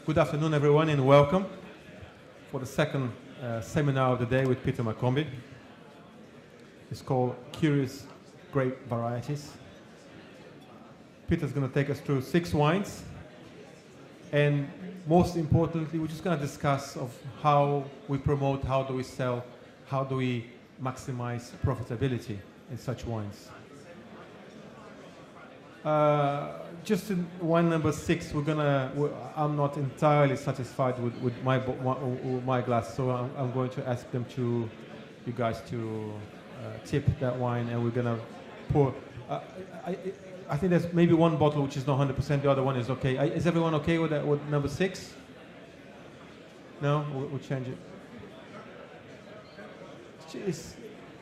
Good afternoon, everyone, and welcome for the second seminar of the day with Peter McCombie. It's called Curious Grape Varieties. Peter's going to take us through 6 wines, and most importantly, we're just going to discuss of how we promote, how do we sell, how do we maximize profitability in such wines. Just in wine number 6, I'm not entirely satisfied with my glass, so I'm going to ask you guys to tip that wine, and we're going to pour. I think there's maybe one bottle which is not 100%, the other one is okay. Is everyone okay with that, with number 6? No? We'll change it.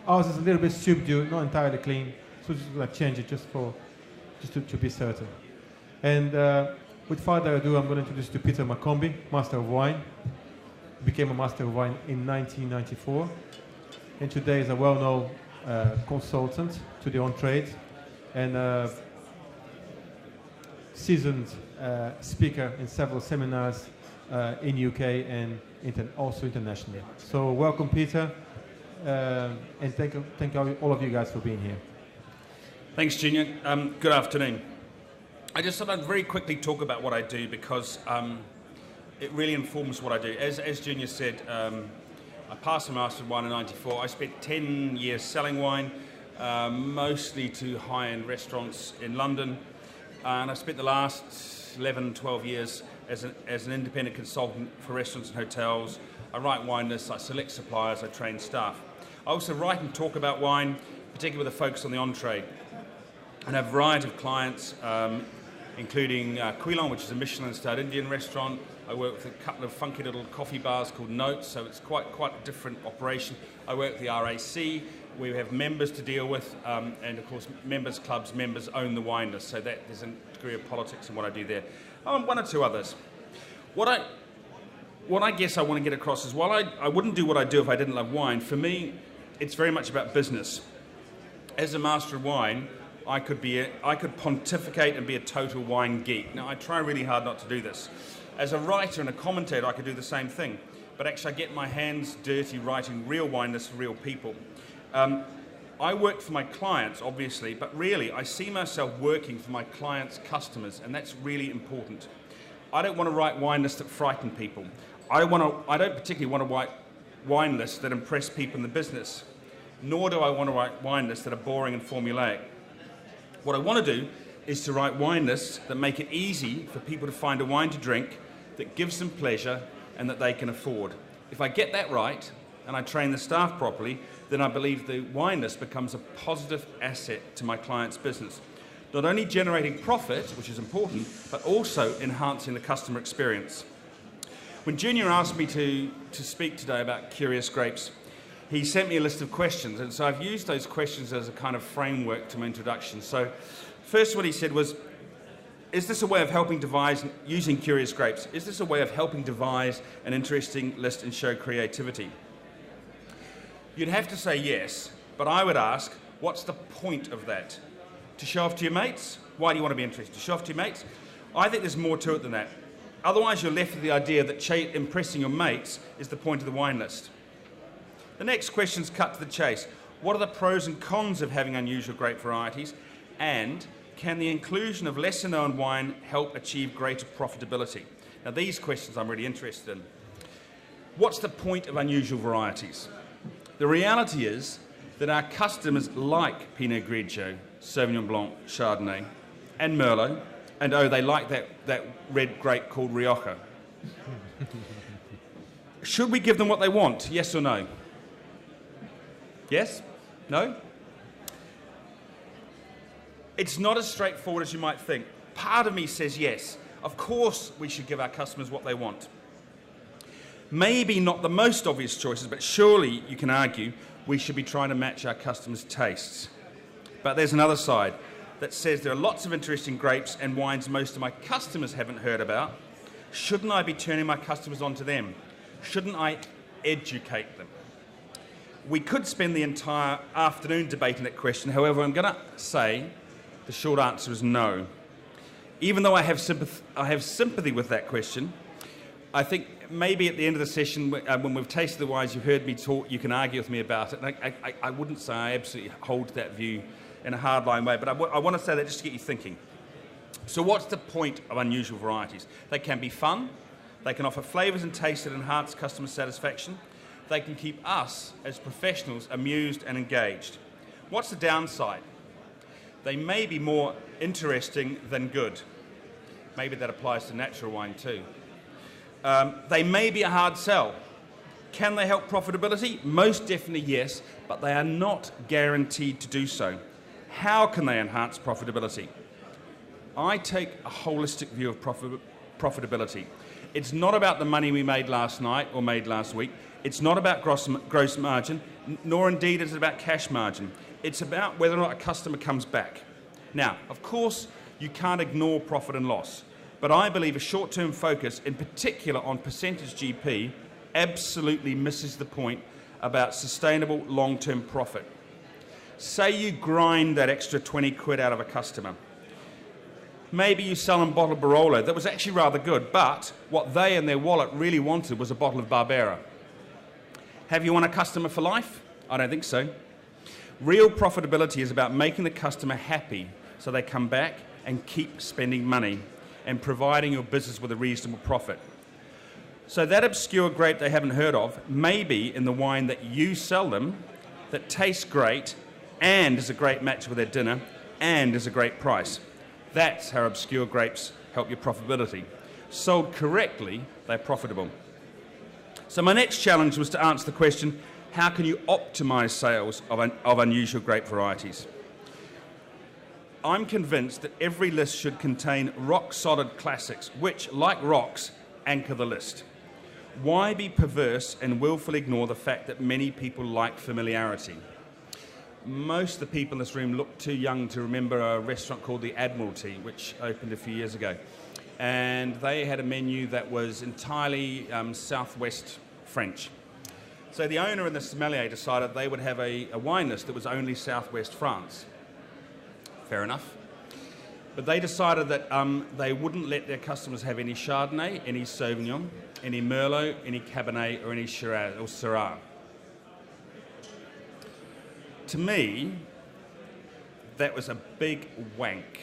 Ours is a little bit subdued, not entirely clean, so just like change it just to be certain. And with further ado, I'm going to introduce you to Peter McCombie, Master of Wine. He became a Master of Wine in 1994, and today is a well-known consultant to the on-trade and seasoned speaker in several seminars in UK and also internationally. So welcome, Peter, and thank all of you guys for being here. Thanks, Junior. Good afternoon. I just thought I'd very quickly talk about what I do because it really informs what I do. As Junior said, I passed the Master of Wine in '94. I spent 10 years selling wine, mostly to high-end restaurants in London, and I spent the last 11, 12 years as an independent consultant for restaurants and hotels. I write wine lists, I select suppliers, I train staff. I also write and talk about wine, particularly with a focus on the on-trade. And have a variety of clients, including Quilon, which is a Michelin-starred Indian restaurant. I work with a couple of funky little coffee bars called Notes, so it's quite a different operation. I work with the RAC. We have members to deal with, and of course, members clubs, members own the wine list, so that there's a degree of politics in what I do there. One or two others. What I guess I want to get across is while I wouldn't do what I do if I didn't love wine, for me, it's very much about business. As a Master of Wine, I could pontificate and be a total wine geek. Now, I try really hard not to do this. As a writer and a commentator, I could do the same thing. But actually, I get my hands dirty writing real wine lists for real people. I work for my clients, obviously, but really, I see myself working for my clients' customers, and that's really important. I don't want to write wine lists that frighten people. I don't particularly want to write wine lists that impress people in the business, nor do I want to write wine lists that are boring and formulaic. What I want to do is to write wine lists that make it easy for people to find a wine to drink that gives them pleasure and that they can afford. If I get that right and I train the staff properly, then I believe the wine list becomes a positive asset to my client's business. Not only generating profit, which is important, but also enhancing the customer experience. When Junior asked me to speak today about curious grapes, he sent me a list of questions, and so I've used those questions as a kind of framework to my introduction. So first what he said was, is this a way of helping devise, using curious grapes, is this a way of helping devise an interesting list and show creativity? You'd have to say yes, but I would ask, what's the point of that? To show off to your mates? Why do you want to be interested? To show off to your mates? I think there's more to it than that. Otherwise you're left with the idea that impressing your mates is the point of the wine list. The next question's cut to the chase. What are the pros and cons of having unusual grape varieties? And can the inclusion of lesser known wine help achieve greater profitability? Now these questions I'm really interested in. What's the point of unusual varieties? The reality is that our customers like Pinot Grigio, Sauvignon Blanc, Chardonnay, and Merlot, and they like that red grape called Rioja. Should we give them what they want? Yes or no? Yes? No? It's not as straightforward as you might think. Part of me says yes. Of course we should give our customers what they want. Maybe not the most obvious choices, but surely you can argue we should be trying to match our customers' tastes. But there's another side that says there are lots of interesting grapes and wines most of my customers haven't heard about. Shouldn't I be turning my customers onto them? Shouldn't I educate them? We could spend the entire afternoon debating that question. However, I'm going to say the short answer is no. Even though I have sympathy with that question, I think maybe at the end of the session, when we've tasted the wines, you've heard me talk, you can argue with me about it. And I wouldn't say I absolutely hold that view in a hardline way, but I want to say that just to get you thinking. So what's the point of unusual varieties? They can be fun, they can offer flavours and tastes that enhance customer satisfaction, they can keep us as professionals amused and engaged. What's the downside? They may be more interesting than good. Maybe that applies to natural wine too. They may be a hard sell. Can they help profitability? Most definitely yes, but they are not guaranteed to do so. How can they enhance profitability? I take a holistic view of profitability. It's not about the money we made last night or made last week. It's not about gross margin, nor indeed is it about cash margin. It's about whether or not a customer comes back. Now, of course, you can't ignore profit and loss, but I believe a short-term focus, in particular on percentage GP, absolutely misses the point about sustainable long-term profit. Say you grind that extra 20 quid out of a customer. Maybe you sell them a bottle of Barolo that was actually rather good, but what they and their wallet really wanted was a bottle of Barbera. Have you won a customer for life? I don't think so. Real profitability is about making the customer happy so they come back and keep spending money and providing your business with a reasonable profit. So that obscure grape they haven't heard of may be in the wine that you sell them that tastes great and is a great match with their dinner and is a great price. That's how obscure grapes help your profitability. Sold correctly, they're profitable. So my next challenge was to answer the question, how can you optimize sales of unusual grape varieties? I'm convinced that every list should contain rock-solid classics, which, like rocks, anchor the list. Why be perverse and willfully ignore the fact that many people like familiarity? Most of the people in this room look too young to remember a restaurant called the Admiralty, which opened a few years ago. And they had a menu that was entirely Southwest French. So the owner and the sommelier decided they would have a wine list that was only Southwest France. Fair enough. But they decided that they wouldn't let their customers have any Chardonnay, any Sauvignon, any Merlot, any Cabernet, or any Shiraz or Syrah. To me, that was a big wank.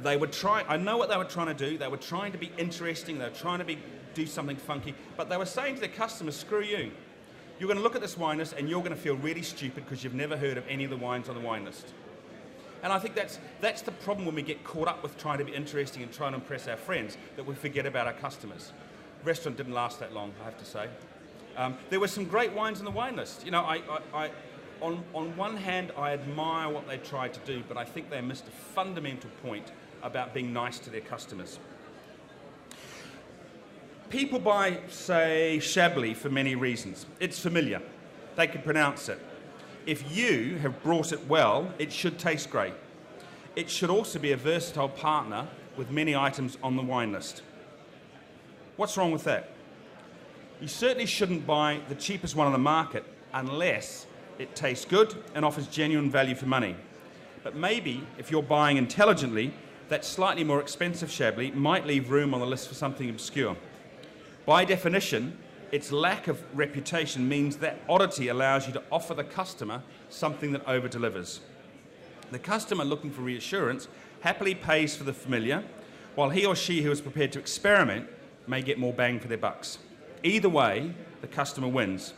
They were trying, I know what they were trying to do. They were trying to be interesting. They were trying to do something funky. But they were saying to their customers, screw you. You're going to look at this wine list and you're going to feel really stupid because you've never heard of any of the wines on the wine list. And I think that's the problem when we get caught up with trying to be interesting and trying to impress our friends, that we forget about our customers. The restaurant didn't last that long, I have to say. There were some great wines on the wine list. You know, on one hand, I admire what they tried to do, but I think they missed a fundamental point about being nice to their customers. People buy, say, Chablis for many reasons. It's familiar. They can pronounce it. If you have brought it well, it should taste great. It should also be a versatile partner with many items on the wine list. What's wrong with that? You certainly shouldn't buy the cheapest one on the market unless it tastes good and offers genuine value for money. But maybe, if you're buying intelligently, that slightly more expensive Chablis might leave room on the list for something obscure. By definition, its lack of reputation means that oddity allows you to offer the customer something that over-delivers. The customer looking for reassurance happily pays for the familiar, while he or she who is prepared to experiment may get more bang for their bucks. Either way, the customer wins.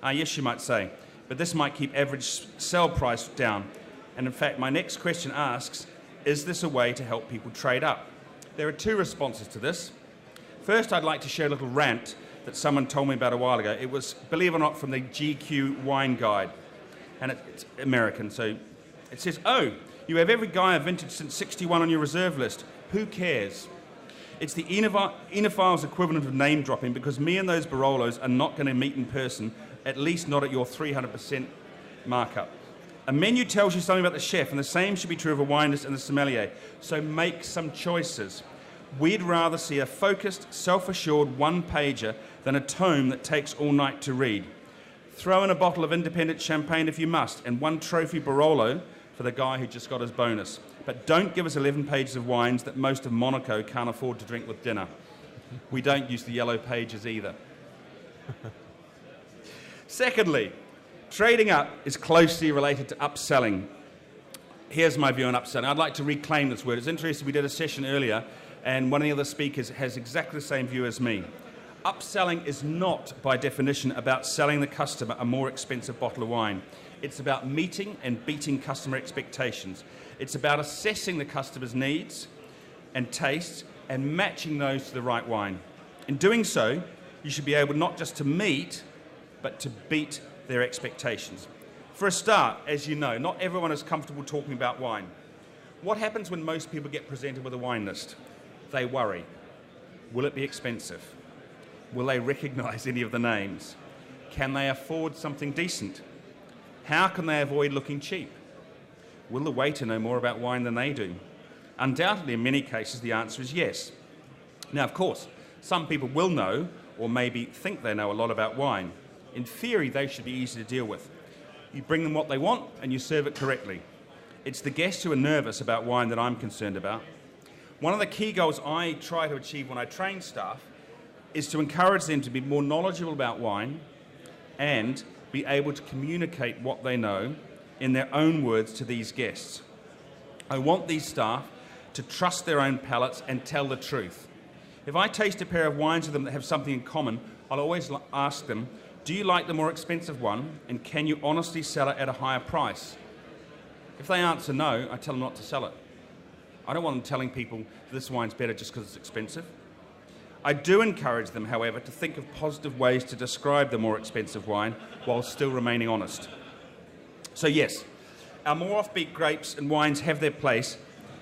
Yes, you might say, but this might keep average sell price down. And in fact, my next question asks, is this a way to help people trade up? There are two responses to this. First, I'd like to share a little rant that someone told me about a while ago. It was, believe it or not, from the GQ Wine Guide. And it's American, so it says, oh, you have every guy of vintage since 61 on your reserve list. Who cares? It's the enophile's equivalent of name dropping, because me and those Barolos are not going to meet in person, at least not at your 300% markup. A menu tells you something about the chef, and the same should be true of a wine list and the sommelier. So make some choices. We'd rather see a focused, self-assured one-pager than a tome that takes all night to read. Throw in a bottle of independent champagne if you must, and one trophy Barolo for the guy who just got his bonus. But don't give us 11 pages of wines that most of Monaco can't afford to drink with dinner. We don't use the yellow pages either. Secondly, trading up is closely related to upselling. Here's my view on upselling. I'd like to reclaim this word. It's interesting, we did a session earlier, and one of the other speakers has exactly the same view as me. Upselling is not, by definition, about selling the customer a more expensive bottle of wine. It's about meeting and beating customer expectations. It's about assessing the customer's needs and tastes and matching those to the right wine. In doing so, you should be able not just to meet, but to beat their expectations. For a start, as you know, not everyone is comfortable talking about wine. What happens when most people get presented with a wine list? They worry. Will it be expensive? Will they recognize any of the names? Can they afford something decent? How can they avoid looking cheap? Will the waiter know more about wine than they do? Undoubtedly, in many cases, the answer is yes. Now, of course, some people will know, or maybe think they know a lot about wine. In theory, they should be easy to deal with. You bring them what they want, and you serve it correctly. It's the guests who are nervous about wine that I'm concerned about. One of the key goals I try to achieve when I train staff is to encourage them to be more knowledgeable about wine and be able to communicate what they know in their own words to these guests. I want these staff to trust their own palates and tell the truth. If I taste a pair of wines with them that have something in common, I'll always ask them, do you like the more expensive one, and can you honestly sell it at a higher price? If they answer no, I tell them not to sell it. I don't want them telling people this wine's better just because it's expensive. I do encourage them, however, to think of positive ways to describe the more expensive wine while still remaining honest. So yes, our more offbeat grapes and wines have their place,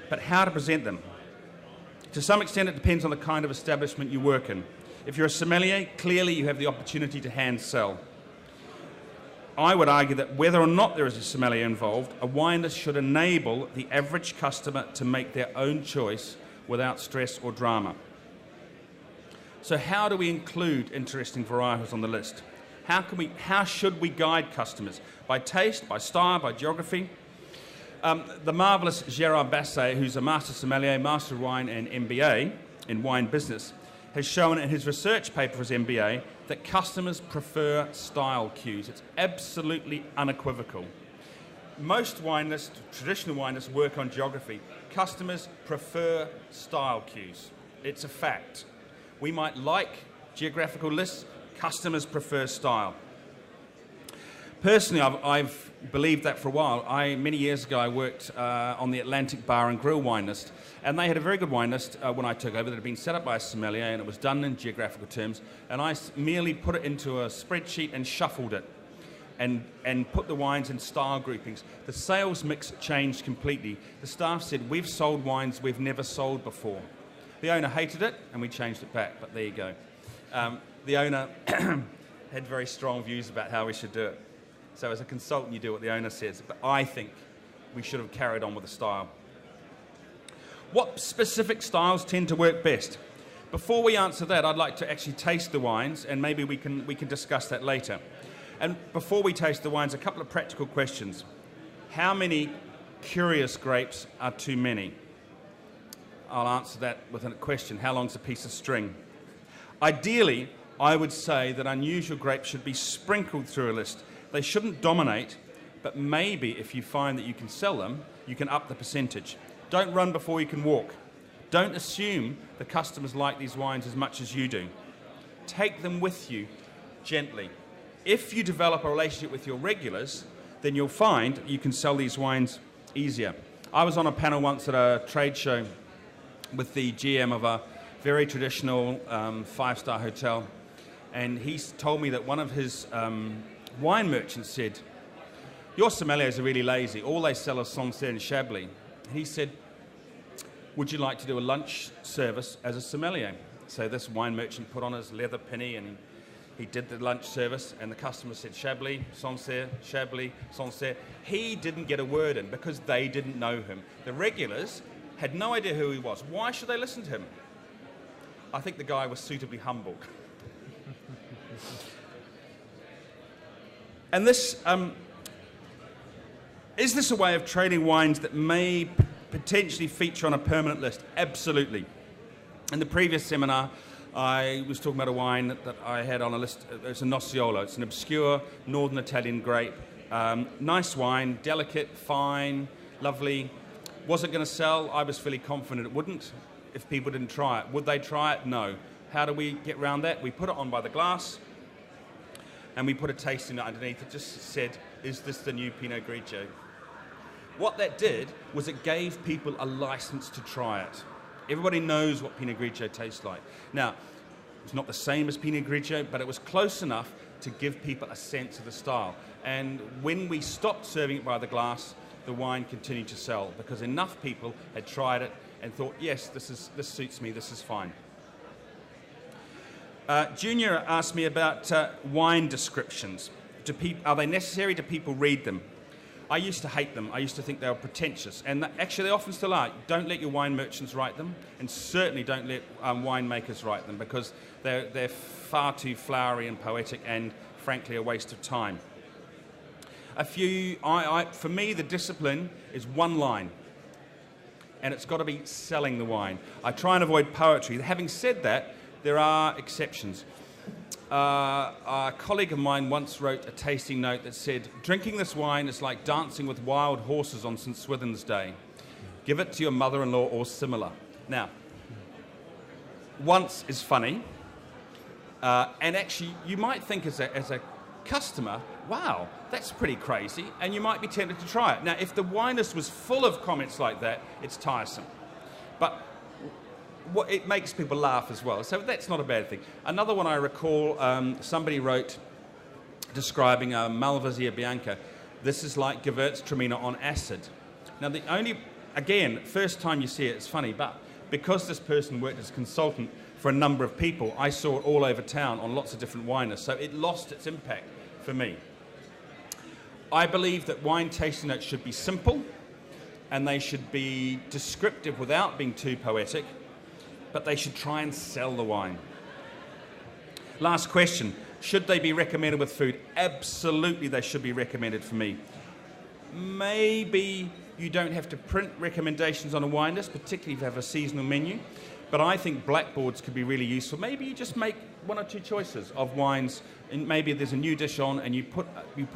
but how to present them? To some extent, it depends on the kind of establishment you work in. If you're a sommelier, clearly you have the opportunity to hand sell. I would argue that whether or not there is a sommelier involved, a wine list should enable the average customer to make their own choice without stress or drama. So how do we include interesting varietals on the list? How should we guide customers? By taste, by style, by geography? The marvellous Gérard Basset, who's a master sommelier, master of wine and MBA in wine business, has shown in his research paper for his MBA that customers prefer style cues. It's absolutely unequivocal. Most wine lists, traditional wine lists, work on geography. Customers prefer style cues. It's a fact. We might like geographical lists, customers prefer style. Personally, I've believed that for a while. Many years ago, I worked on the Atlantic Bar and Grill wine list, and they had a very good wine list when I took over that had been set up by a sommelier, and it was done in geographical terms, and I merely put it into a spreadsheet and shuffled it and put the wines in style groupings. The sales mix changed completely. The staff said, we've sold wines we've never sold before. The owner hated it, and we changed it back, but there you go. The owner had very strong views about how we should do it. So as a consultant, you do what the owner says, but I think we should have carried on with the style. What specific styles tend to work best? Before we answer that, I'd like to actually taste the wines, and maybe we can discuss that later. And before we taste the wines, a couple of practical questions. How many curious grapes are too many? I'll answer that with a question. How long's a piece of string? Ideally, I would say that unusual grapes should be sprinkled through a list. They shouldn't dominate, but maybe if you find that you can sell them, you can up the percentage. Don't run before you can walk. Don't assume the customers like these wines as much as you do. Take them with you gently. If you develop a relationship with your regulars, then you'll find you can sell these wines easier. I was on a panel once at a trade show with the GM of a very traditional five-star hotel, and he told me that one of his wine merchants said, your sommeliers are really lazy. All they sell is Sancerre and Chablis. He said, would you like to do a lunch service as a sommelier? So this wine merchant put on his leather penny and he did the lunch service, and the customer said Chablis, Sancerre, Chablis, Sancerre. He didn't get a word in because they didn't know him. The regulars had no idea who he was. Why should they listen to him? I think the guy was suitably humble. And this, is this a way of trading wines that may potentially feature on a permanent list? Absolutely. In the previous seminar, I was talking about a wine that I had on a list. It's a Nocciolo. It's an obscure northern Italian grape. Nice wine, delicate, fine, lovely. Was it going to sell? I was fairly confident it wouldn't if people didn't try it. Would they try it? No. How do we get around that? We put it on by the glass, and we put a tasting note underneath. It just said, is this the new Pinot Grigio? What that did was it gave people a license to try it. Everybody knows what Pinot Grigio tastes like. Now, it's not the same as Pinot Grigio, but it was close enough to give people a sense of the style. And when we stopped serving it by the glass, the wine continued to sell because enough people had tried it and thought, yes, this suits me, this is fine. Junior asked me about wine descriptions. Are they necessary? Do people read them? I used to hate them. I used to think they were pretentious. And actually, they often still are. Don't let your wine merchants write them, and certainly don't let winemakers write them because they're far too flowery and poetic and, frankly, a waste of time. For me, the discipline is one line, and it's got to be selling the wine. I try and avoid poetry. Having said that, there are exceptions. A colleague of mine once wrote a tasting note that said, drinking this wine is like dancing with wild horses on St. Swithin's Day. Give it to your mother-in-law or similar. Now, once is funny, and actually you might think as a customer, wow, that's pretty crazy, and you might be tempted to try it. Now, if the wine list was full of comments like that, it's tiresome. But it makes people laugh as well, so that's not a bad thing. Another one I recall, somebody wrote describing a Malvasia Bianca. This is like Gewürztraminer on acid. Now, again, first time you see it, it's funny, but because this person worked as a consultant for a number of people, I saw it all over town on lots of different wine lists, so it lost its impact for me. I believe that wine tasting notes should be simple, and they should be descriptive without being too poetic, but they should try and sell the wine. Last question, should they be recommended with food? Absolutely, they should be recommended for me. Maybe you don't have to print recommendations on a wine list, particularly if you have a seasonal menu, but I think blackboards could be really useful. Maybe you just make one or two choices of wines, and maybe there's a new dish on and you put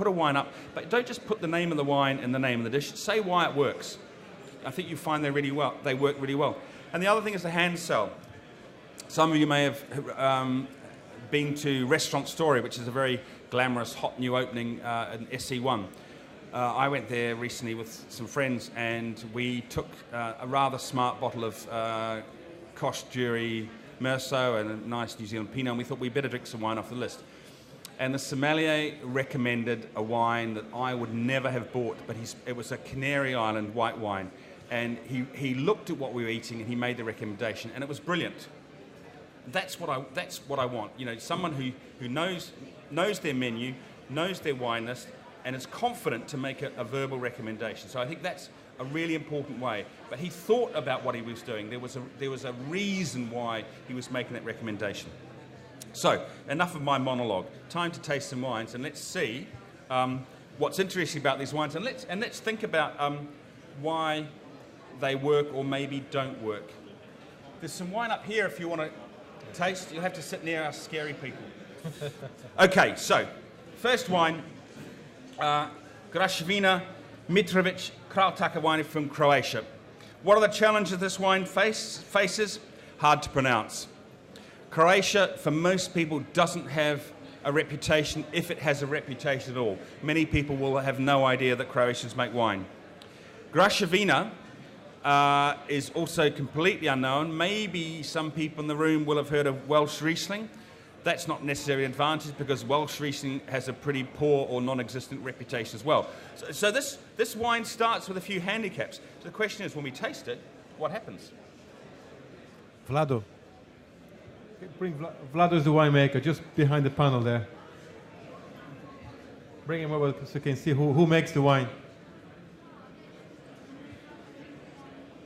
a wine up, but don't just put the name of the wine and the name of the dish. Say why it works. I think you find they work really well. And the other thing is the hand sell. Some of you may have been to Restaurant Story, which is a very glamorous, hot new opening in SC1. I went there recently with some friends, and we took a rather smart bottle of Koch Jury Merceau and a nice New Zealand Pinot, and we thought we'd better drink some wine off the list. And the sommelier recommended a wine that I would never have bought, but it was a Canary Island white wine. And he looked at what we were eating and he made the recommendation, and it was brilliant. That's what I want. You know, someone who knows their menu, knows their wine list, and is confident to make a verbal recommendation. So I think that's a really important way. But he thought about what he was doing. There was a reason why he was making that recommendation. So enough of my monologue. Time to taste some wines, and let's see what's interesting about these wines, and let's think about why they work or maybe don't work. There's some wine up here if you want to taste. You'll have to sit near us scary people. Okay, so first wine, Graševina Mitrovic Krautaka wine from Croatia. What are the challenges this wine faces? Hard to pronounce. Croatia, for most people, doesn't have a reputation, if it has a reputation at all. Many people will have no idea that Croatians make wine. Graševina is also completely unknown. Maybe some people in the room will have heard of Welsh Riesling. That's not necessarily an advantage because Welsh Riesling has a pretty poor or non-existent reputation as well. So this wine starts with a few handicaps. So the question is, when we taste it, what happens? Vlado. Bring Vlado is the winemaker, just behind the panel there. Bring him over so you can see who makes the wine.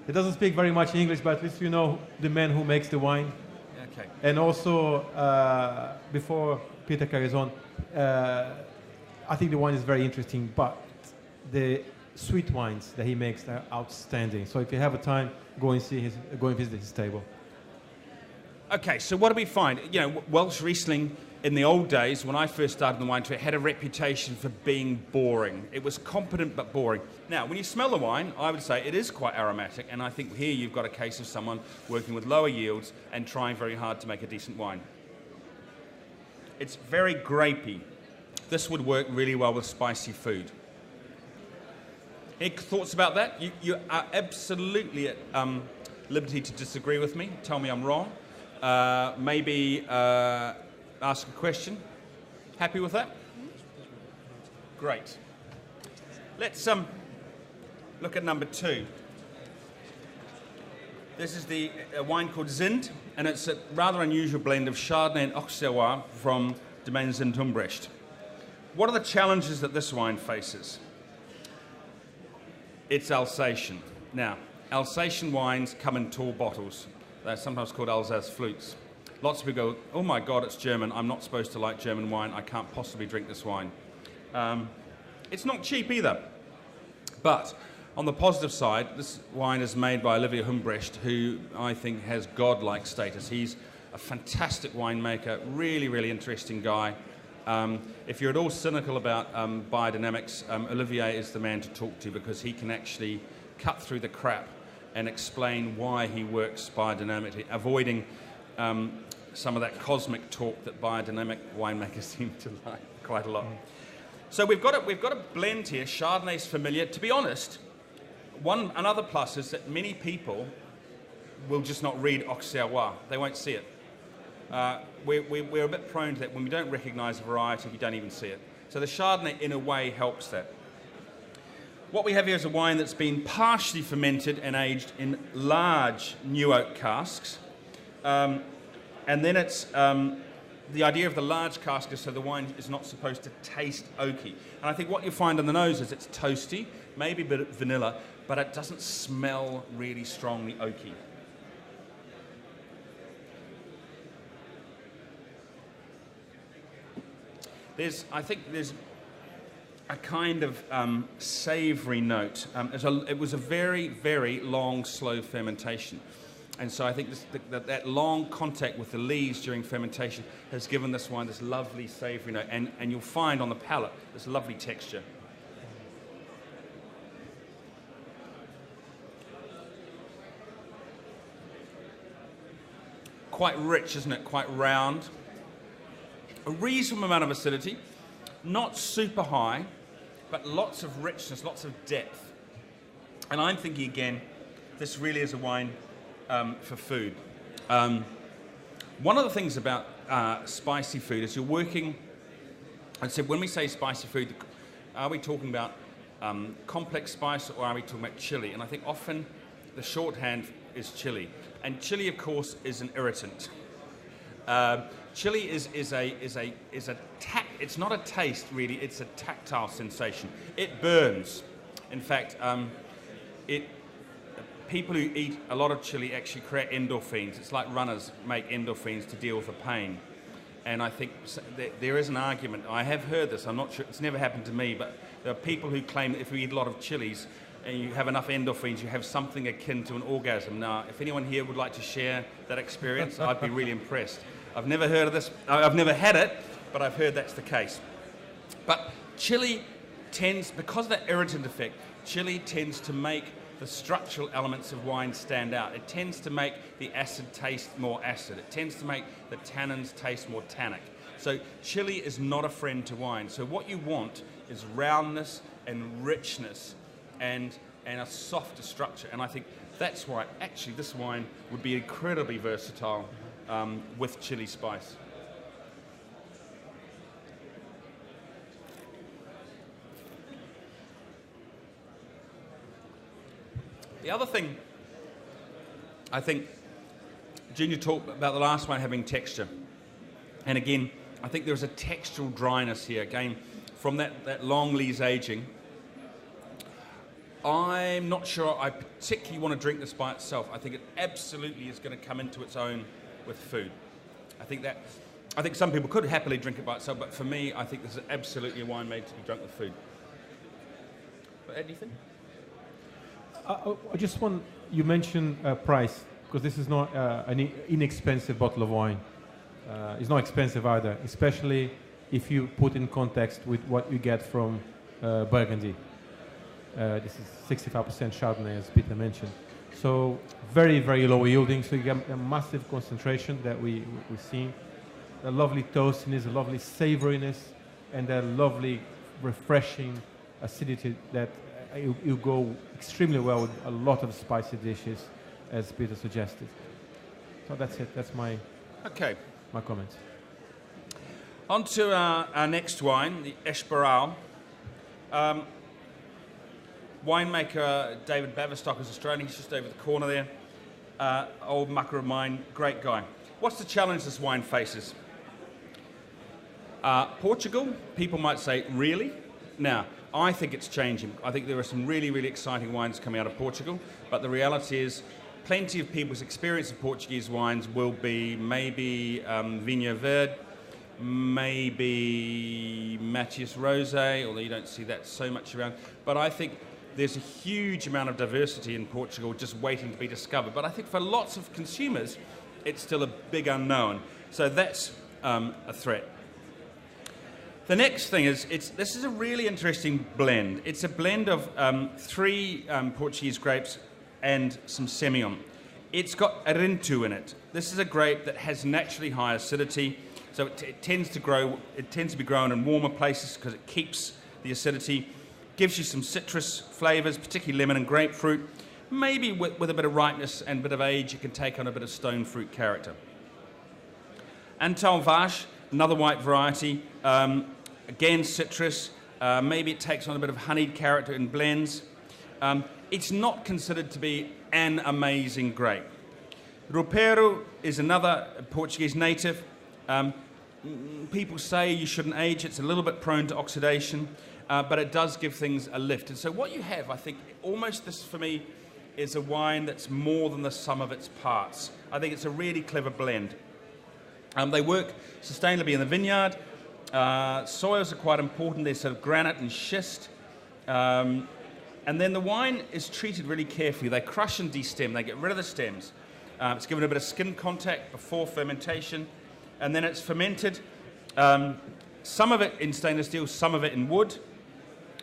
He doesn't speak very much English, but at least you know the man who makes the wine. Okay. And also, before Peter carries on, I think the wine is very interesting, but the sweet wines that he makes are outstanding. So if you have a time, go and visit his table. Okay, so what do we find? You know, Welsh Riesling in the old days, when I first started in the wine trade, had a reputation for being boring. It was competent but boring. Now, when you smell the wine, I would say it is quite aromatic, and I think here you've got a case of someone working with lower yields and trying very hard to make a decent wine. It's very grapey. This would work really well with spicy food. Any thoughts about that? You are absolutely at liberty to disagree with me. Tell me I'm wrong. Maybe ask a question. Happy with that? Great. Let's look at number 2. This is the wine called Zind, and it's a rather unusual blend of Chardonnay and Auxerrois from Domaine Zind-Humbrecht. What are the challenges that this wine faces? It's Alsatian. Now, Alsatian wines come in tall bottles. They're sometimes called Alsace flutes. Lots of people go, oh my God, it's German. I'm not supposed to like German wine. I can't possibly drink this wine. It's not cheap either. But on the positive side, this wine is made by Olivier Humbrecht, who I think has godlike status. He's a fantastic winemaker, really, really interesting guy. If you're at all cynical about biodynamics, Olivier is the man to talk to, because he can actually cut through the crap and explain why he works biodynamically, avoiding some of that cosmic talk that biodynamic winemakers seem to like quite a lot. So we've got a blend here. Chardonnay's familiar. To be honest, another plus is that many people will just not read Auxerrois. They won't see it. We're a bit prone to that. When we don't recognise a variety, we don't even see it. So the Chardonnay, in a way, helps that. What we have here is a wine that's been partially fermented and aged in large new oak casks. And then it's the idea of the large cask is so the wine is not supposed to taste oaky. And I think what you find on the nose is it's toasty, maybe a bit of vanilla, but it doesn't smell really strongly oaky. I think there's a kind of savoury note. It was a very, very long, slow fermentation. And so I think that long contact with the lees during fermentation has given this wine this lovely savoury note. And you'll find on the palate this lovely texture. Quite rich, isn't it? Quite round. A reasonable amount of acidity. Not super high, but lots of richness, lots of depth. And I'm thinking again, this really is a wine for food. One of the things about spicy food is you're working, I said, when we say spicy food, are we talking about complex spice, or are we talking about chili? And I think often the shorthand is chili. And chili, of course, is an irritant. Chili is it's not a taste really, it's a tactile sensation. It burns. In fact, people who eat a lot of chili actually create endorphins. It's like runners make endorphins to deal with the pain. And I think there is an argument, I have heard this, I'm not sure, it's never happened to me, but there are people who claim that if you eat a lot of chilies and you have enough endorphins, you have something akin to an orgasm. Now, if anyone here would like to share that experience, I'd be really impressed. I've never heard of this, I've never had it, but I've heard that's the case. But chili tends, because of that irritant effect, chili tends to make the structural elements of wine stand out. It tends to make the acid taste more acid. It tends to make the tannins taste more tannic. So chili is not a friend to wine. So what you want is roundness and richness and a softer structure. And I think that's why actually this wine would be incredibly versatile with chili spice. The other thing, I think, Junior talked about the last one having texture. And again, I think there's a textural dryness here, again, from that long lees aging. I'm not sure I particularly want to drink this by itself. I think it absolutely is going to come into its own with food. I think some people could happily drink it by itself, but for me, I think this is absolutely a wine made to be drunk with food. But anything? I just want, you mentioned price, because this is not an inexpensive bottle of wine. It's not expensive either, especially if you put in context with what you get from Burgundy. This is 65% Chardonnay, as Peter mentioned. So very, very low yielding, so you get a massive concentration that we've seen. A lovely toastiness, a lovely savoriness, and a lovely, refreshing acidity that you go extremely well with a lot of spicy dishes, as Peter suggested. So that's it. That's my comments. On to our next wine, the Esperal. Winemaker David Baverstock is Australian. He's just over the corner there. Old mucker of mine, great guy. What's the challenge this wine faces? Portugal, people might say, really? Now, I think it's changing. I think there are some really, really exciting wines coming out of Portugal, but the reality is plenty of people's experience of Portuguese wines will be maybe Vinho Verde, maybe Matias Rosé, although you don't see that so much around. But I think there's a huge amount of diversity in Portugal just waiting to be discovered. But I think for lots of consumers, it's still a big unknown. So that's a threat. The next thing is, this is a really interesting blend. It's a blend of 3 Portuguese grapes and some Semillon. It's got Arinto in it. This is a grape that has naturally high acidity, so it tends to be grown in warmer places because it keeps the acidity, gives you some citrus flavors, particularly lemon and grapefruit. Maybe with a bit of ripeness and a bit of age, it can take on a bit of stone fruit character. Untitled Chapter, another white variety. Again, citrus. Maybe it takes on a bit of honeyed character in blends. It's not considered to be an amazing grape. Roupeiro is another Portuguese native. People say you shouldn't age. It's a little bit prone to oxidation, but it does give things a lift. And so what you have, I think, almost this for me is a wine that's more than the sum of its parts. I think it's a really clever blend. They work sustainably in the vineyard. Soils are quite important. They're sort of granite and schist. And then the wine is treated really carefully. They crush and destem. They get rid of the stems. It's given a bit of skin contact before fermentation. And then it's fermented. Some of it in stainless steel, some of it in wood.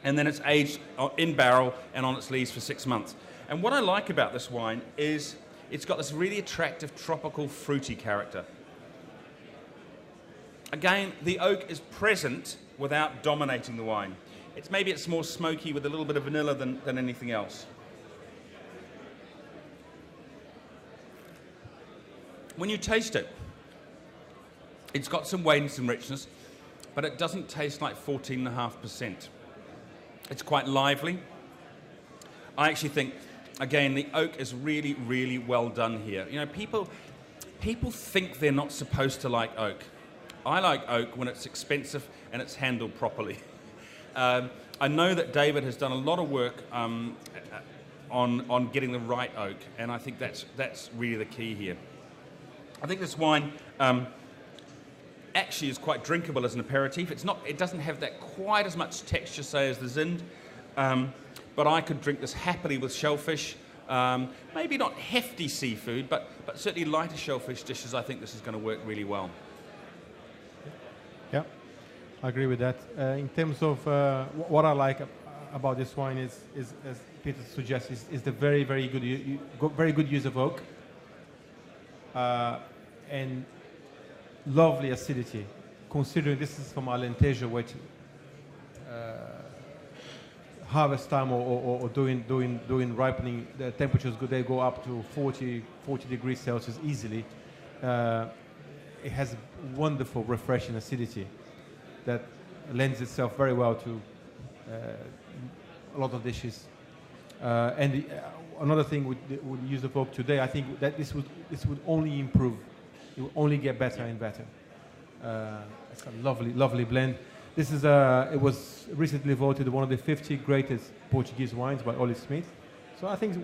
And then it's aged in barrel and on its lees for 6 months. And what I like about this wine is it's got this really attractive tropical fruity character. Again, the oak is present without dominating the wine. Maybe it's more smoky with a little bit of vanilla than anything else. When you taste it, it's got some weight and some richness, but it doesn't taste like 14.5%. It's quite lively. I actually think, again, the oak is really, really well done here. You know, people think they're not supposed to like oak. I like oak when it's expensive and it's handled properly. I know that David has done a lot of work on getting the right oak, and I think that's really the key here. I think this wine actually is quite drinkable as an aperitif. It doesn't have that quite as much texture, say, as the Zind, but I could drink this happily with shellfish. Maybe not hefty seafood, but certainly lighter shellfish dishes. I think this is going to work really well. Yeah, I agree with that. In terms of what I like about this wine is as Peter suggests, is the very, very good use of oak and lovely acidity. Considering this is from Alentejo, which harvest time or doing ripening, the temperatures they go up to 40 degrees Celsius easily. It has wonderful, refreshing acidity that lends itself very well to a lot of dishes. Another thing with use of oak today, I think that this would only improve. It will only get better and better. It's a lovely, lovely blend. This is it was recently voted one of the 50 greatest Portuguese wines by Oli Smith. So I think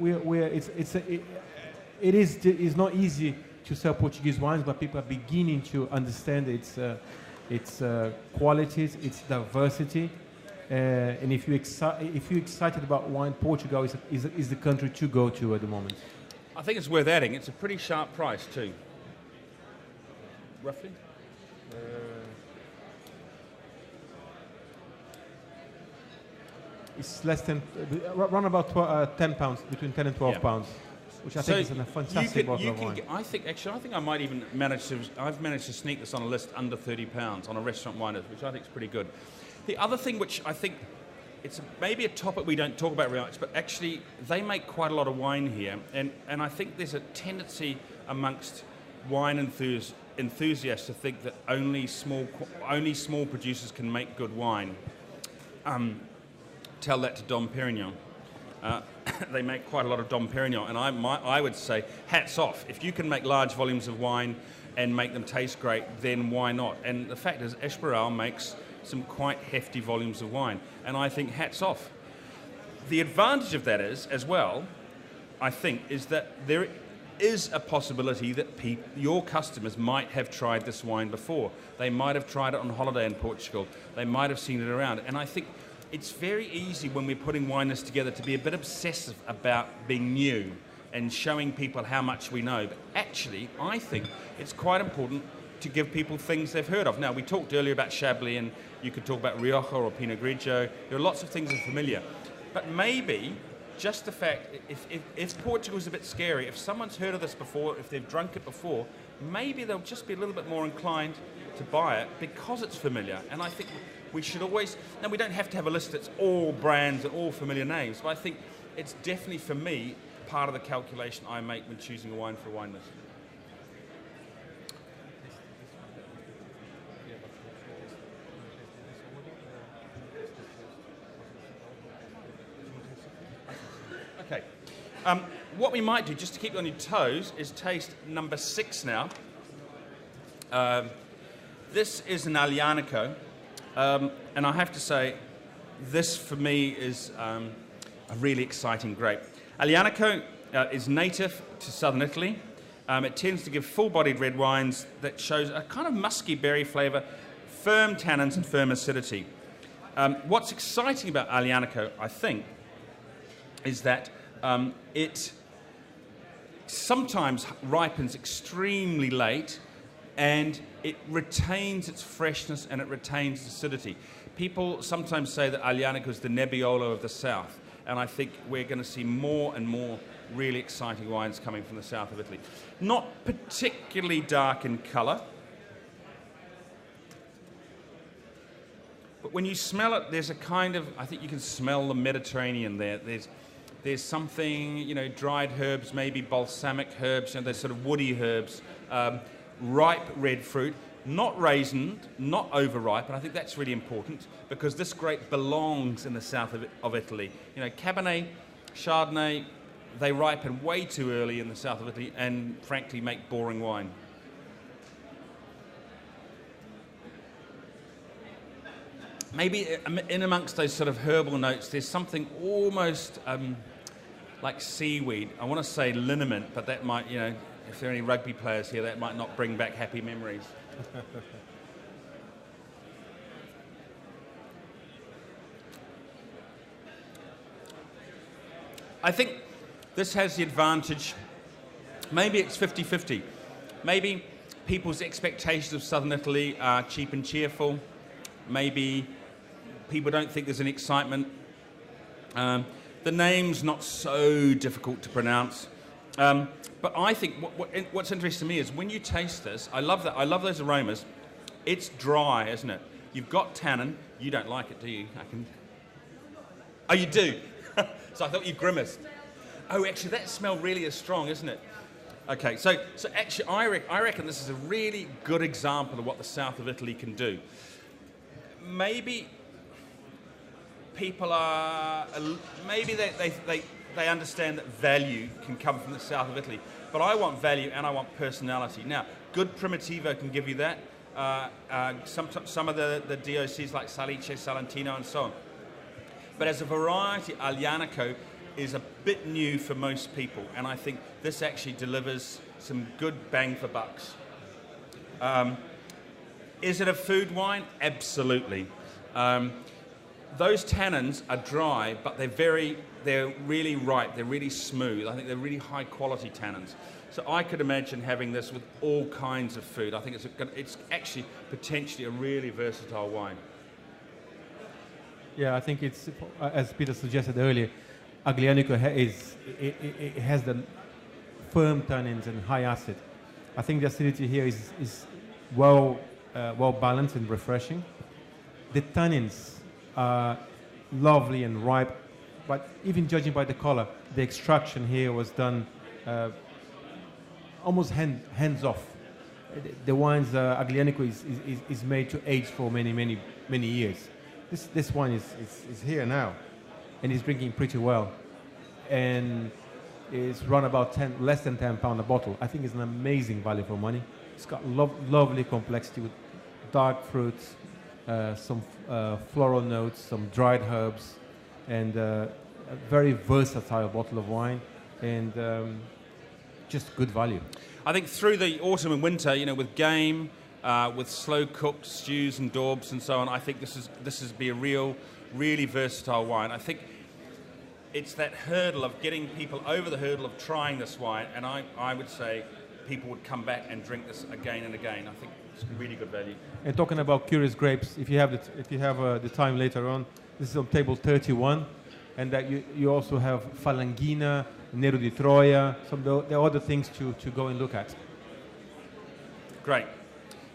it's not easy to sell Portuguese wines, but people are beginning to understand its qualities, its diversity, and if you're excited about wine, Portugal is the country to go to at the moment. I think it's worth adding. It's a pretty sharp price too. Roughly? It's less than, around about 10 pounds, between 10 and 12 pounds, which I think is a fantastic bottle of wine. I think I might even I've managed to sneak this on a list under £30 on a restaurant wine list, which I think is pretty good. The other thing which I think, it's maybe a topic we don't talk about very much, but actually they make quite a lot of wine here, and I think there's a tendency amongst wine enthusiasts to think that only small producers can make good wine. Tell that to Dom Perignon. They make quite a lot of Dom Perignon, and I would say hats off. If you can make large volumes of wine and make them taste great, then why not? And the fact is, Estoril makes some quite hefty volumes of wine, and I think hats off. The advantage of that is, as well, I think, is that there is a possibility that your customers might have tried this wine before. They might have tried it on holiday in Portugal. They might have seen it around, and I think it's very easy when we're putting wine lists together to be a bit obsessive about being new and showing people how much we know. But actually, I think it's quite important to give people things they've heard of. Now, we talked earlier about Chablis, and you could talk about Rioja or Pinot Grigio. There are lots of things that are familiar. But maybe just the fact, if Portugal's a bit scary, if someone's heard of this before, if they've drunk it before, maybe they'll just be a little bit more inclined to buy it because it's familiar. And I think we should always, now we don't have to have a list that's all brands and all familiar names, but I think it's definitely, for me, part of the calculation I make when choosing a wine for a wine list. Okay. What we might do, just to keep you on your toes, is taste number 6 now. This is an Aglianico. And I have to say, this for me is a really exciting grape. Aglianico is native to southern Italy. It tends to give full-bodied red wines that shows a kind of musky berry flavour, firm tannins and firm acidity. What's exciting about Aglianico, I think, is that it sometimes ripens extremely late, and it retains its freshness and it retains its acidity. People sometimes say that Aglianico is the Nebbiolo of the south, and I think we're going to see more and more really exciting wines coming from the south of Italy. Not particularly dark in colour, but when you smell it, there's a kind of, I think you can smell the Mediterranean there. There's something, you know, dried herbs, maybe balsamic herbs, you know, those sort of woody herbs. Ripe red fruit, not raisined, not overripe, and I think that's really important because this grape belongs in the south of Italy. You know, Cabernet, Chardonnay, they ripen way too early in the south of Italy and frankly make boring wine. Maybe in amongst those sort of herbal notes, there's something almost like seaweed. I want to say liniment, but that might, you know, if there are any rugby players here, that might not bring back happy memories. I think this has the advantage, maybe it's 50-50. Maybe people's expectations of southern Italy are cheap and cheerful. Maybe people don't think there's any excitement. The name's not so difficult to pronounce. But I think what's interesting to me is when you taste this, I love that. I love those aromas. It's dry, isn't it? You've got tannin. You don't like it, do you? Oh, you do? So I thought you grimaced. Oh, actually, that smell really is strong, isn't it? Okay, so actually, I reckon this is a really good example of what the south of Italy can do. Maybe people are, maybe they understand that value can come from the south of Italy. But I want value and I want personality. Now, good Primitivo can give you that. Some of the DOCs like Salice, Salentino and so on. But as a variety, Aglianico is a bit new for most people. And I think this actually delivers some good bang for bucks. Is it a food wine? Absolutely. those tannins are dry, but they're really ripe. They're really smooth. I think they're really high quality tannins. So I could imagine having this with all kinds of food. I think it's actually potentially a really versatile wine. Yeah, I think it's, as Peter suggested earlier, Aglianico it has the firm tannins and high acid. I think the acidity here is well balanced and refreshing. The tannins are lovely and ripe, but even judging by the color, the extraction here was done almost hands off. The wine's Aglianico is made to age for many years. This wine is here now, and it's drinking pretty well, and it's run about less than £10 a bottle. I think it's an amazing value for money. It's got lovely complexity with dark fruits, some floral notes, some dried herbs, and a very versatile bottle of wine, and just good value. I think through the autumn and winter, with game, with slow-cooked stews and daubs and so on, I think this is be a really versatile wine. I think it's that hurdle of getting people over the hurdle of trying this wine, and I would say people would come back and drink this again and again. I think it's really good value. And talking about curious grapes, if you have the time later on, this is on table 31, and that you also have Falanghina, Nero di Troia. There are other things to go and look at. Great.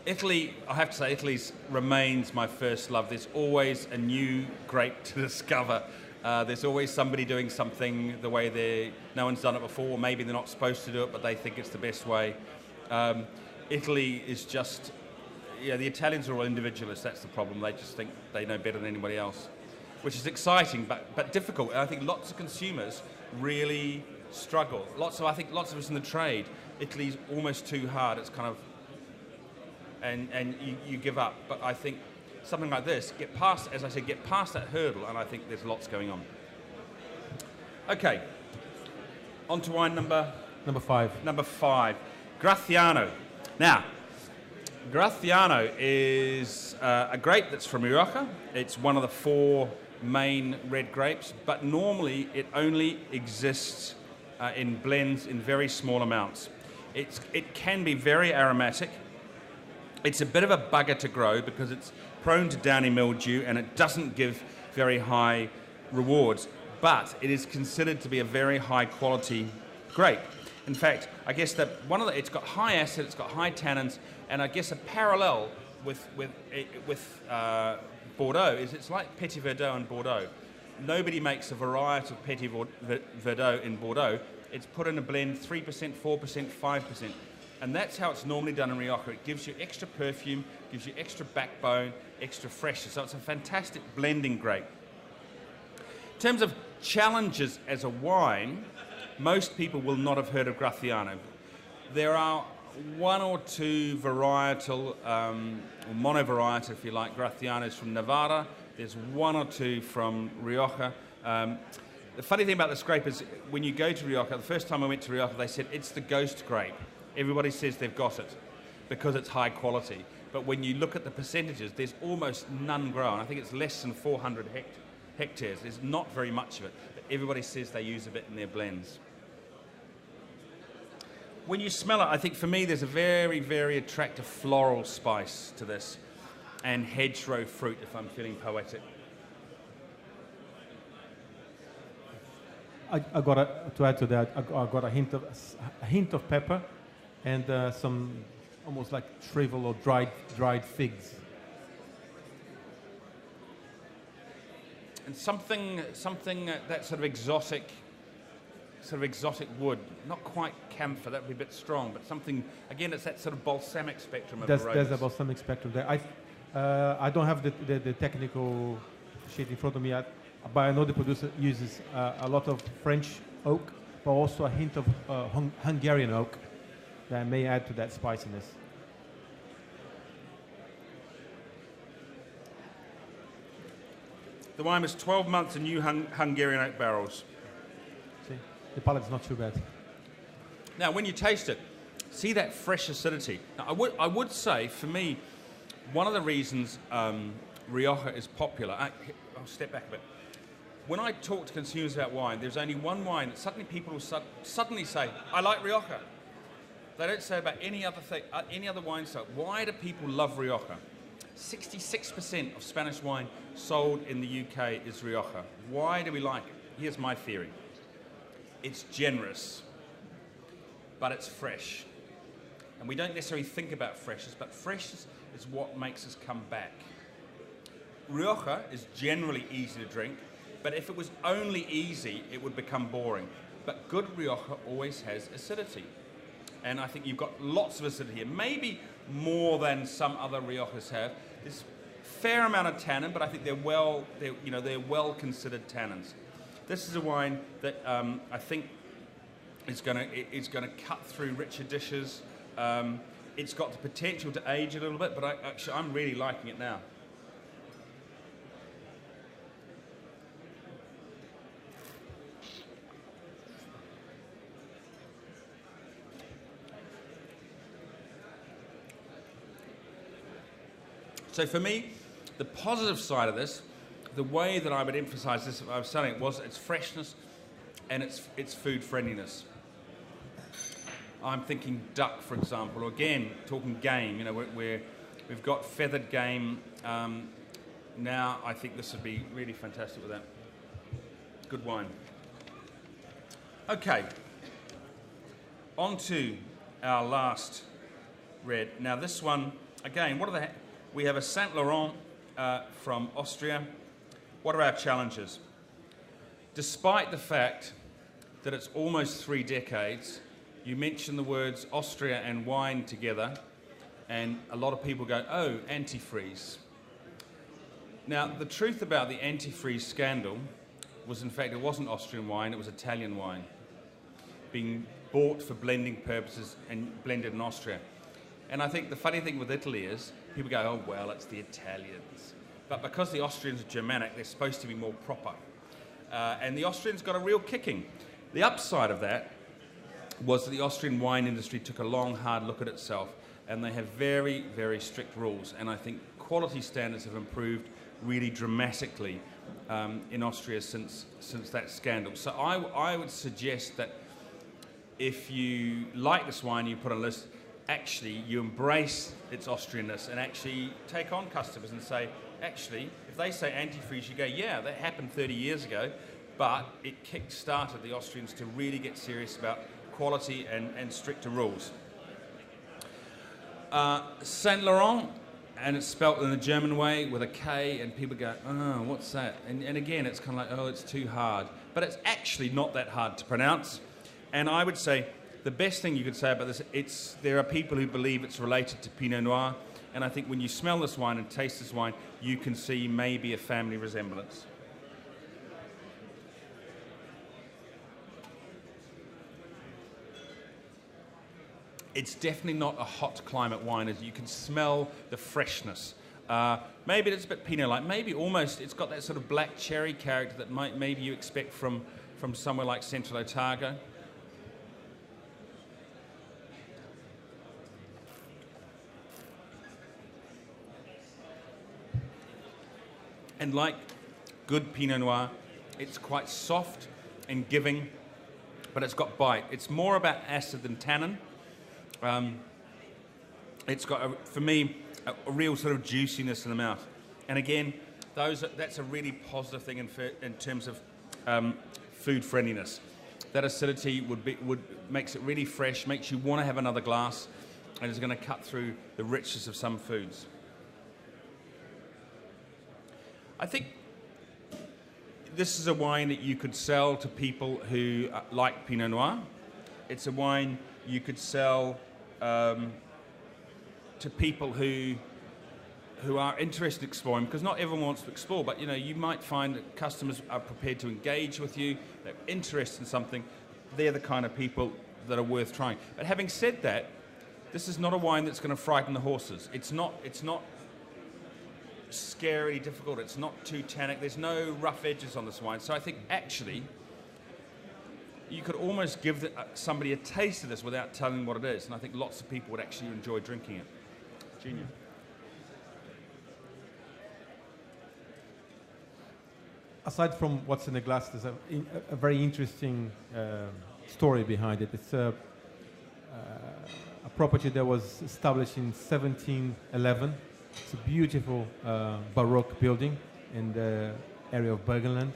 Italy, I have to say, Italy remains my first love. There's always a new grape to discover. There's always somebody doing something the way no one's done it before, or maybe they're not supposed to do it, but they think it's the best way. Italy is just, the Italians are all individualists. That's the problem. They just think they know better than anybody else, which is exciting but difficult. And I think lots of consumers really struggle. I think lots of us in the trade, Italy's almost too hard. It's kind of, and you give up. But I think something like this, get past that hurdle, and I think there's lots going on. Okay, on to wine number 5. Number 5, Graziano. Now, Graziano is a grape that's from Rioja. It's one of the 4 main red grapes, but normally it only exists in blends in very small amounts. It can be very aromatic. It's a bit of a bugger to grow because it's prone to downy mildew and it doesn't give very high rewards, but it is considered to be a very high quality grape. In fact, I guess that it's got high acid, it's got high tannins, and I guess a parallel with Bordeaux is it's like Petit Verdot in Bordeaux. Nobody makes a variety of Petit Verdot in Bordeaux. It's put in a blend 3%, 4%, 5%. And that's how it's normally done in Rioja. It gives you extra perfume, gives you extra backbone, extra freshness. So it's a fantastic blending grape. In terms of challenges as a wine, most people will not have heard of Graziano. There are 1 or 2 varietal, or monovarietal if you like, Grazianos from Nevada. There's 1 or 2 from Rioja. The funny thing about this grape is when you go to Rioja, the first time I went to Rioja, they said it's the ghost grape. Everybody says they've got it because it's high quality. But when you look at the percentages, there's almost none grown. I think it's less than 400 hectares. There's not very much of it. But everybody says they use a bit in their blends. When you smell it, I think for me there's a very, very attractive floral spice to this, and hedgerow fruit if I'm feeling poetic. I got to add to that. I got a hint of pepper, and some almost like shrivel or dried figs. And something that sort of exotic wood, not quite camphor, that would be a bit strong, but something, again, it's that sort of balsamic spectrum of aromas. There's a balsamic spectrum there. I don't have the technical sheet in front of me, but I know the producer uses a lot of French oak, but also a hint of Hungarian oak that may add to that spiciness. The wine was 12 months in new Hungarian oak barrels. See, the palate's not too bad. Now, when you taste it, see that fresh acidity. Now, I would say, for me, one of the reasons Rioja is popular. I'll step back a bit. When I talk to consumers about wine, there's only one wine that suddenly people will suddenly say, I like Rioja. They don't say about any other thing, any other wine style. Why do people love Rioja? 66% of Spanish wine sold in the UK is Rioja. Why do we like it? Here's my theory. It's generous, but it's fresh. And we don't necessarily think about freshness, but freshness is what makes us come back. Rioja is generally easy to drink, but if it was only easy, it would become boring. But good Rioja always has acidity. And I think you've got lots of acidity here, maybe more than some other Riojas have. There's a fair amount of tannin, but I think they're well considered tannins. This is a wine that I think is going to cut through richer dishes. It's got the potential to age a little bit, but I'm really liking it now. So for me, the positive side of this, the way that I would emphasize this if I was selling it, was its freshness and its food friendliness. I'm thinking duck, for example, or again, talking game, you know, we've got feathered game. Now I think this would be really fantastic with that. Good wine. Okay, on to our last red. Now this one, again, we have a Saint Laurent from Austria. What are our challenges? Despite the fact that it's almost 3 decades, you mention the words Austria and wine together, and a lot of people go, oh, antifreeze. Now, the truth about the antifreeze scandal was, in fact, it wasn't Austrian wine, it was Italian wine, being bought for blending purposes and blended in Austria. And I think the funny thing with Italy is, people go, oh, well, it's the Italians. But because the Austrians are Germanic, they're supposed to be more proper. And the Austrians got a real kicking. The upside of that was that the Austrian wine industry took a long, hard look at itself, and they have very, very strict rules. And I think quality standards have improved really dramatically in Austria since that scandal. So I would suggest that if you like this wine, you put on a list, actually you embrace its Austrianness and actually take on customers and say, actually, if they say antifreeze, you go, yeah, that happened 30 years ago, but it kick-started the Austrians to really get serious about quality and stricter rules. Saint Laurent, and it's spelt in the German way with a K, and people go, oh, what's that? And again, it's kind of like, oh, it's too hard. But it's actually not that hard to pronounce. And I would say the best thing you could say about this, there are people who believe it's related to Pinot Noir, and I think when you smell this wine and taste this wine, you can see maybe a family resemblance. It's definitely not a hot climate wine, as you can smell the freshness. Maybe it's a bit Pinot-like, maybe almost it's got that sort of black cherry character that maybe you expect from somewhere like Central Otago. And like good Pinot Noir, it's quite soft and giving, but it's got bite. It's more about acid than tannin. It's got, for me, a real sort of juiciness in the mouth. And again, that's a really positive thing in terms of food friendliness. That acidity makes it really fresh, makes you want to have another glass, and is going to cut through the richness of some foods. I think this is a wine that you could sell to people who like Pinot Noir. It's a wine you could sell to people who are interested in exploring, because not everyone wants to explore, but you might find that customers are prepared to engage with you, they're interested in something, they're the kind of people that are worth trying. But having said that, this is not a wine that's going to frighten the horses. It's not scarily difficult, it's not too tannic, there's no rough edges on this wine. So I think actually you could almost give somebody a taste of this without telling them what it is, and I think lots of people would actually enjoy drinking it. Genius. aside from what's in the glass, there's a very interesting story behind it. It's a property that was established in 1711. It's a beautiful Baroque building in the area of Burgenland.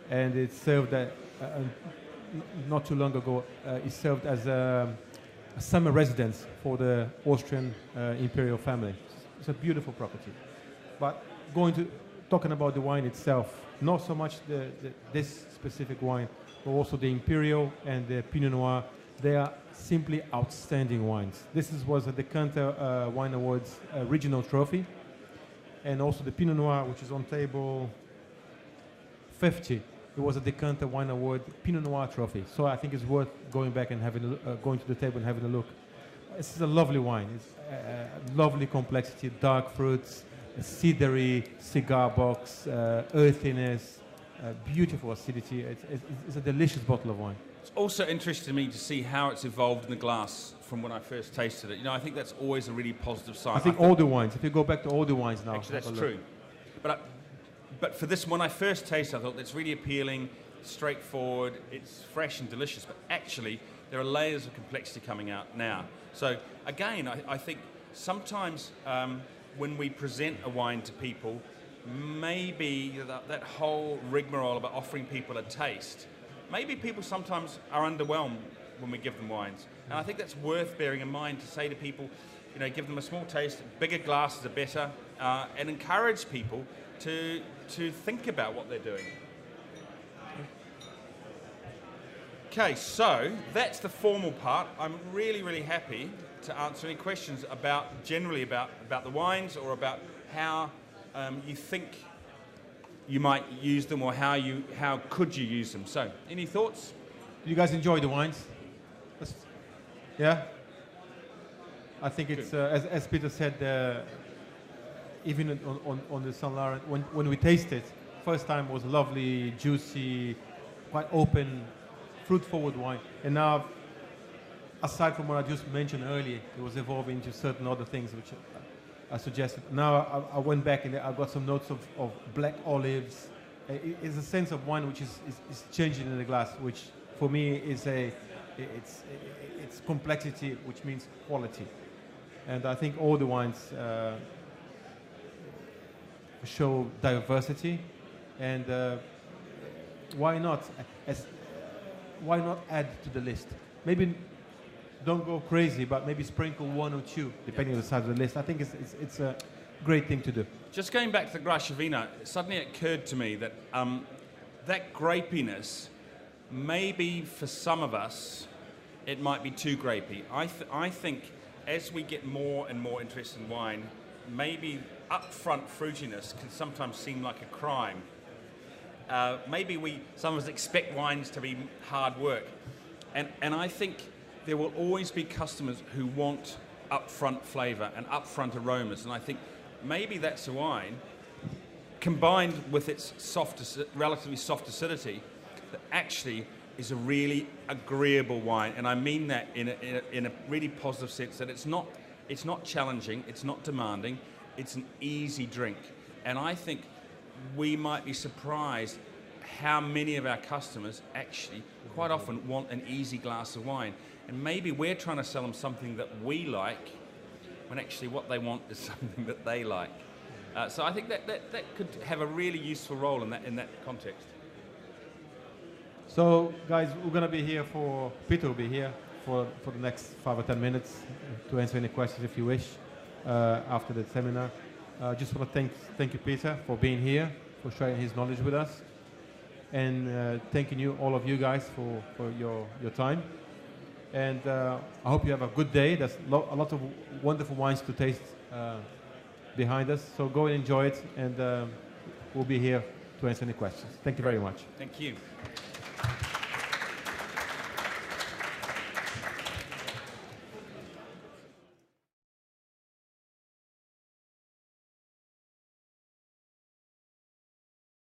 And it served, not too long ago, it served as a summer residence for the Austrian imperial family. It's a beautiful property. But talking about the wine itself, not so much this specific wine, but also the Imperial and the Pinot Noir. They are simply outstanding wines. This was a Decanter Wine Awards regional trophy, and also the Pinot Noir, which is on table 50. It was a Decanter Wine Award Pinot Noir trophy. So I think it's worth going back and going to the table and having a look. This is a lovely wine. It's lovely complexity, dark fruits, cedary, cigar box, earthiness, beautiful acidity. It's a delicious bottle of wine. It's also interesting to me to see how it's evolved in the glass from when I first tasted it. You know, I think that's always a really positive sign. I think all the wines, if you go back to all the wines now. Actually, that's true. But for this, when I first tasted it, I thought it's really appealing, straightforward, it's fresh and delicious, but actually there are layers of complexity coming out now. So again, I think sometimes when we present a wine to people, maybe that whole rigmarole about offering people a taste, maybe people sometimes are underwhelmed when we give them wines. And I think that's worth bearing in mind to say to people, you know, give them a small taste, bigger glasses are better, and encourage people to think about what they're doing. Okay, so that's the formal part. I'm really, really happy to answer any questions generally about the wines or about how you think you might use them or how could you use them. So, any thoughts? Do you guys enjoy the wines? Yeah? I think it's, as Peter said, even on the Saint Laurent, when we tasted, first time was lovely, juicy, quite open, fruit-forward wine. And now, aside from what I just mentioned earlier, it was evolving into certain other things which I suggested. Now I went back and I got some notes of black olives. It's a sense of wine which is changing in the glass, which for me is it's complexity, which means quality. And I think all the wines show diversity, and why not add to the list? Maybe don't go crazy, but maybe sprinkle one or two, depending on the size of the list. I think it's a great thing to do. Just going back to the Graševina, suddenly it occurred to me that that grapiness, maybe for some of us, it might be too grapey. I think as we get more and more interested in wine, maybe upfront fruitiness can sometimes seem like a crime. Maybe some of us expect wines to be hard work. And I think there will always be customers who want upfront flavour and upfront aromas. And I think maybe that's a wine, combined with its relatively soft acidity, that actually is a really agreeable wine. And I mean that in a really positive sense, that it's not challenging, it's not demanding, it's an easy drink. And I think we might be surprised how many of our customers actually quite often want an easy glass of wine. And maybe we're trying to sell them something that we like, when actually what they want is something that they like. So I think that could have a really useful role in that context. So, guys, we're going to be here Peter will be here for the next 5 or 10 minutes to answer any questions if you wish after the seminar. Just want to thank you, Peter, for being here, for sharing his knowledge with us, and thanking you, all of you guys, for your time. And I hope you have a good day. There's a lot of wonderful wines to taste behind us, so go and enjoy it, and we'll be here to answer any questions. Thank you very much. Thank you.